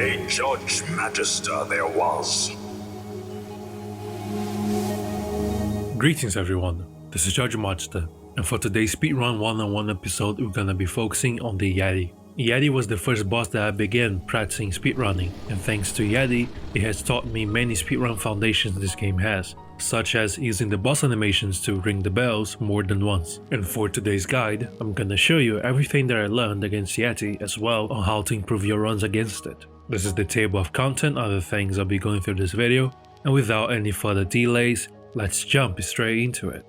A JudgeMagistR there was. Greetings everyone, this is JudgeMagistR, and for today's Speedrun 1-on-1 episode we're gonna be focusing on the Yeti. Yeti was the first boss that I began practicing speedrunning, and thanks to Yeti, it has taught me many speedrun foundations this game has, such as using the boss animations to ring the bells more than once. And for today's guide, I'm gonna show you everything that I learned against Yeti as well on how to improve your runs against it. This is the table of content, other things I'll be going through this video, and without any further delays, let's jump straight into it.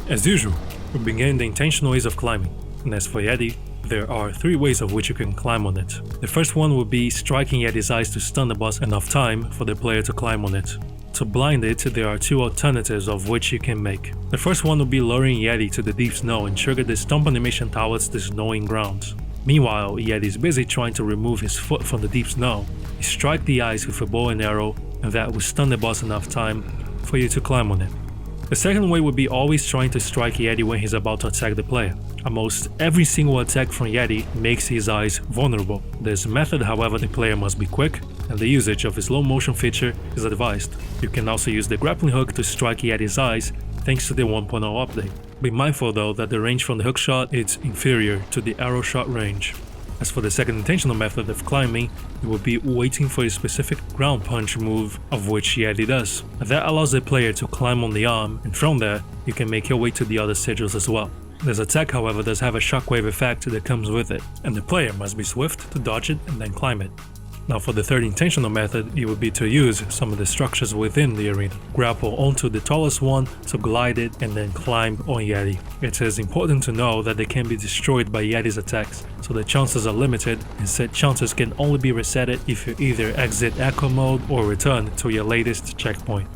As usual, we begin the intentional ways of climbing, and as for Yeti, there are 3 ways of which you can climb on it. The first one would be striking Yeti's eyes to stun the boss enough time for the player to climb on it. To blind it, there are 2 alternatives of which you can make. The first one would be luring Yeti to the deep snow and trigger the stomp animation towards the snowing ground. Meanwhile, Yeti is busy trying to remove his foot from the deep snow. You strike the eyes with a bow and arrow, and that will stun the boss enough time for you to climb on it. The second way would be always trying to strike Yeti when he's about to attack the player. Almost every single attack from Yeti makes his eyes vulnerable. This method, however, the player must be quick, and the usage of a slow motion feature is advised. You can also use the grappling hook to strike Yeti's eyes thanks to the 1.0 update. Be mindful though that the range from the hook shot is inferior to the arrow shot range. As for the second intentional method of climbing, it will be waiting for a specific ground punch move of which Yeti does. That allows the player to climb on the arm, and from there, you can make your way to the other sigils as well. This attack, however, does have a shockwave effect that comes with it, and the player must be swift to dodge it and then climb it. Now for the third intentional method, it would be to use some of the structures within the arena. Grapple onto the tallest one to glide it and then climb on Yeti. It is important to know that they can be destroyed by Yeti's attacks, so the chances are limited, and said chances can only be resetted if you either exit Echo mode or return to your latest checkpoint.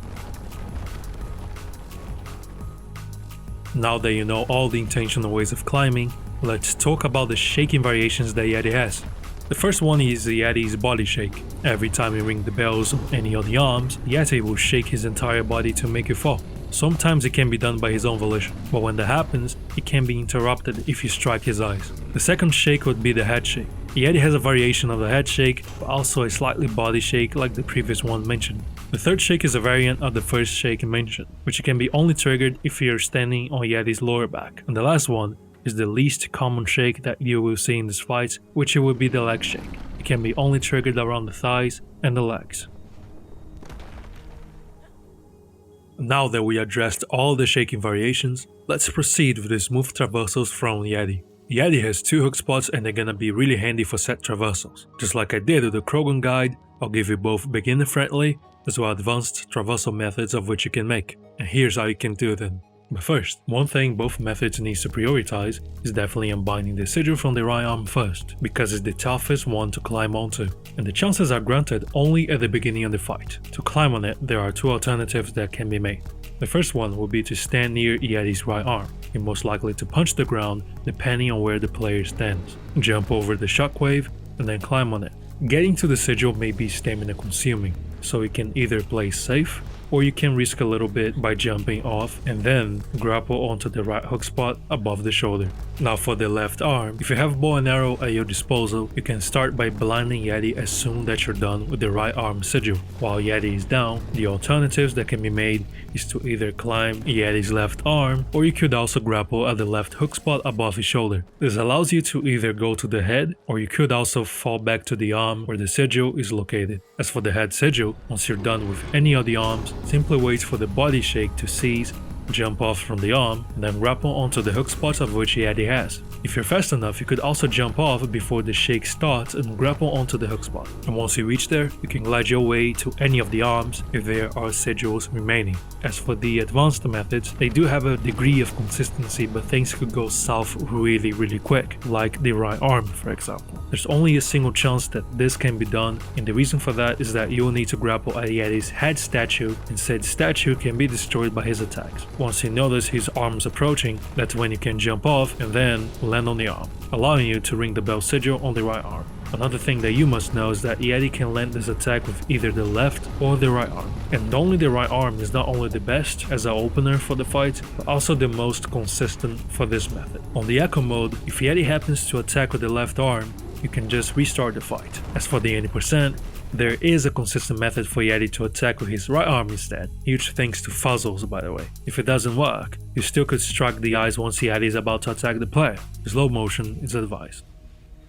Now that you know all the intentional ways of climbing, let's talk about the shaking variations that Yeti has. The first one is the Yeti's body shake. Every time you ring the bells on any of the arms, Yeti will shake his entire body to make you fall. Sometimes it can be done by his own volition, but when that happens, it can be interrupted if you strike his eyes. The second shake would be the head shake. Yeti has a variation of the head shake, but also a slightly body shake like the previous one mentioned. The third shake is a variant of the first shake mentioned, which can be only triggered if you're standing on Yeti's lower back. And the last one is the least common shake that you will see in this fight, which will be the leg shake. It can be only triggered around the thighs and the legs. Now that we addressed all the shaking variations, let's proceed with the smooth traversals from Yeti. Yeti has 2 hook spots and they're gonna be really handy for set traversals. Just like I did with the Krogan guide, I'll give you both beginner friendly as well as advanced traversal methods of which you can make. And here's how you can do them. But first, one thing both methods need to prioritize is definitely unbinding the sigil from the right arm first, because it's the toughest one to climb onto, and the chances are granted only at the beginning of the fight. To climb on it, there are 2 alternatives that can be made. The first one will be to stand near Yeti's right arm. You're most likely to punch the ground depending on where the player stands. Jump over the shockwave and then climb on it. Getting to the sigil may be stamina consuming, so you can either play safe or you can risk a little bit by jumping off and then grapple onto the right hook spot above the shoulder. Now for the left arm, if you have bow and arrow at your disposal, you can start by blinding Yeti as soon as you're done with the right arm sigil. While Yeti is down, the alternatives that can be made is to either climb Yeti's left arm, or you could also grapple at the left hook spot above his shoulder. This allows you to either go to the head, or you could also fall back to the arm where the sigil is located. As for the head sigil, once you're done with any of the arms, simply wait for the body shake to cease, jump off from the arm, and then grapple onto the hook spots of which Yeti has. If you're fast enough, you could also jump off before the shake starts and grapple onto the hook spot. And once you reach there, you can glide your way to any of the arms if there are sigils remaining. As for the advanced methods, they do have a degree of consistency, but things could go south really quick, like the right arm for example. There's only a single chance that this can be done, and the reason for that is that you'll need to grapple at Yeti's head statue, and said statue can be destroyed by his attacks. Once you notice his arms approaching, that's when you can jump off and then land on the arm, allowing you to ring the bell sigil on the right arm. Another thing that you must know is that Yeti can land this attack with either the left or the right arm. And only the right arm is not only the best as an opener for the fight, but also the most consistent for this method. On the Echo mode, if Yeti happens to attack with the left arm, you can just restart the fight. As for the 80%, there is a consistent method for Yeti to attack with his right arm instead, huge thanks to Fuzzels by the way. If it doesn't work, you still could strike the eyes once Yeti is about to attack the player. Slow motion is advised.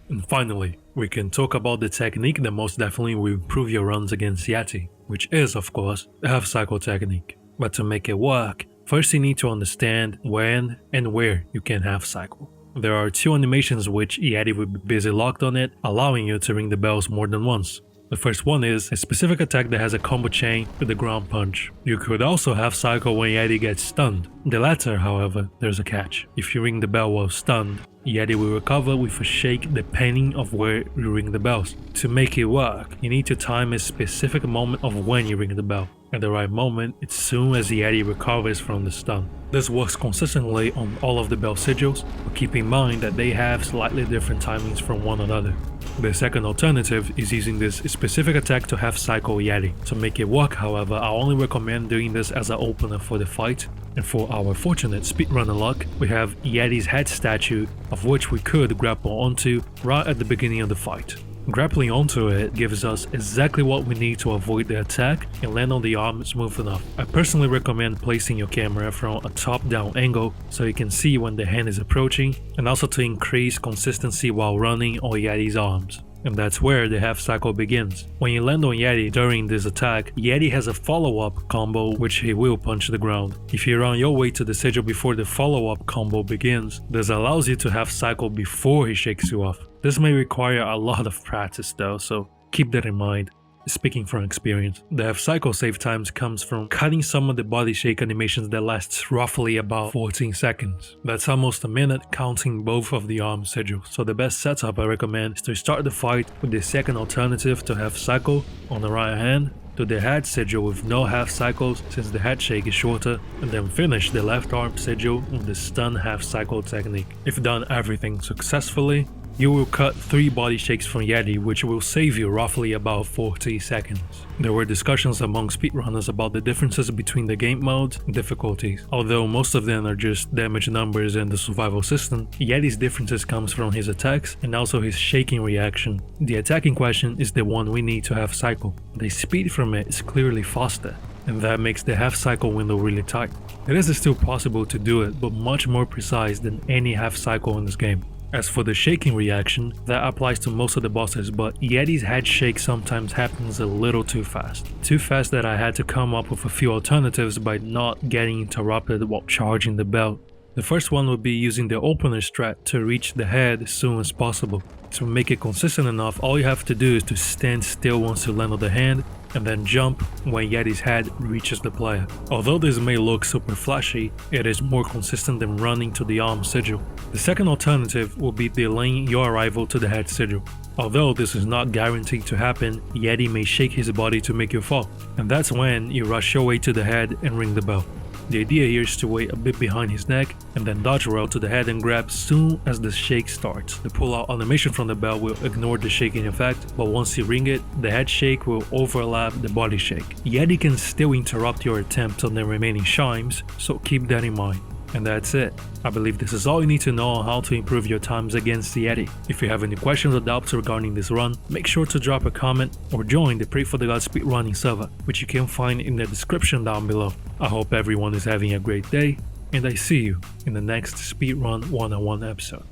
And finally, we can talk about the technique that most definitely will improve your runs against Yeti, which is of course the half-cycle technique. But to make it work, first you need to understand when and where you can half-cycle. There are two animations which Yeti will be busy locked on it, allowing you to ring the bells more than once. The first one is a specific attack that has a combo chain with the ground punch. You could also half-cycle when Yeti gets stunned. The latter, however, there's a catch. If you ring the bell while stunned, Yeti will recover with a shake depending of where you ring the bells. To make it work, you need to time a specific moment of when you ring the bell. At the right moment, as soon as Yeti recovers from the stun. This works consistently on all of the bell sigils, but keep in mind that they have slightly different timings from one another. The second alternative is using this specific attack to half-cycle Yeti. To make it work, however, I only recommend doing this as an opener for the fight. And for our fortunate speedrunner luck, we have Yeti's head statue, of which we could grapple onto right at the beginning of the fight. Grappling onto it gives us exactly what we need to avoid the attack and land on the arm smooth enough. I personally recommend placing your camera from a top-down angle so you can see when the hand is approaching, and also to increase consistency while running on Yeti's arms. And that's where the half-cycle begins. When you land on Yeti during this attack, Yeti has a follow-up combo which he will punch the ground. If you run your way to the sigil before the follow-up combo begins, this allows you to half-cycle before he shakes you off. This may require a lot of practice though, so keep that in mind. Speaking from experience, the half-cycle save times comes from cutting some of the body shake animations that lasts roughly about 14 seconds. That's almost a minute counting both of the arm sigils, so the best setup I recommend is to start the fight with the second alternative to half-cycle on the right hand, do the head sigil with no half-cycles since the head shake is shorter, and then finish the left arm sigil with the stun half-cycle technique. If done everything successfully, you will cut 3 body shakes from Yeti, which will save you roughly about 40 seconds. There were discussions among speedrunners about the differences between the game modes and difficulties. Although most of them are just damage numbers and the survival system, Yeti's differences comes from his attacks and also his shaking reaction. The attack in question is the one we need to half-cycle. The speed from it is clearly faster, and that makes the half-cycle window really tight. It is still possible to do it, but much more precise than any half-cycle in this game. As for the shaking reaction, that applies to most of the bosses, but Yeti's head shake sometimes happens a little too fast. Too fast that I had to come up with a few alternatives by not getting interrupted while charging the bell. The first one would be using the opener strat to reach the head as soon as possible. To make it consistent enough, all you have to do is to stand still once you land on the hand, and then jump when Yeti's head reaches the player. Although this may look super flashy, it is more consistent than running to the arm sigil. The second alternative will be delaying your arrival to the head sigil. Although this is not guaranteed to happen, Yeti may shake his body to make you fall, and that's when you rush your way to the head and ring the bell. The idea here is to wait a bit behind his neck and then dodge roll to the head and grab soon as the shake starts. The pull-out animation from the bell will ignore the shaking effect, but once you ring it, the head shake will overlap the body shake. Yeti can still interrupt your attempt on the remaining chimes, so keep that in mind. And that's it. I believe this is all you need to know on how to improve your times against the Yeti. If you have any questions or doubts regarding this run, make sure to drop a comment or join the Praey for the God speedrunning server, which you can find in the description down below. I hope everyone is having a great day, and I see you in the next Speedrun 101 episode.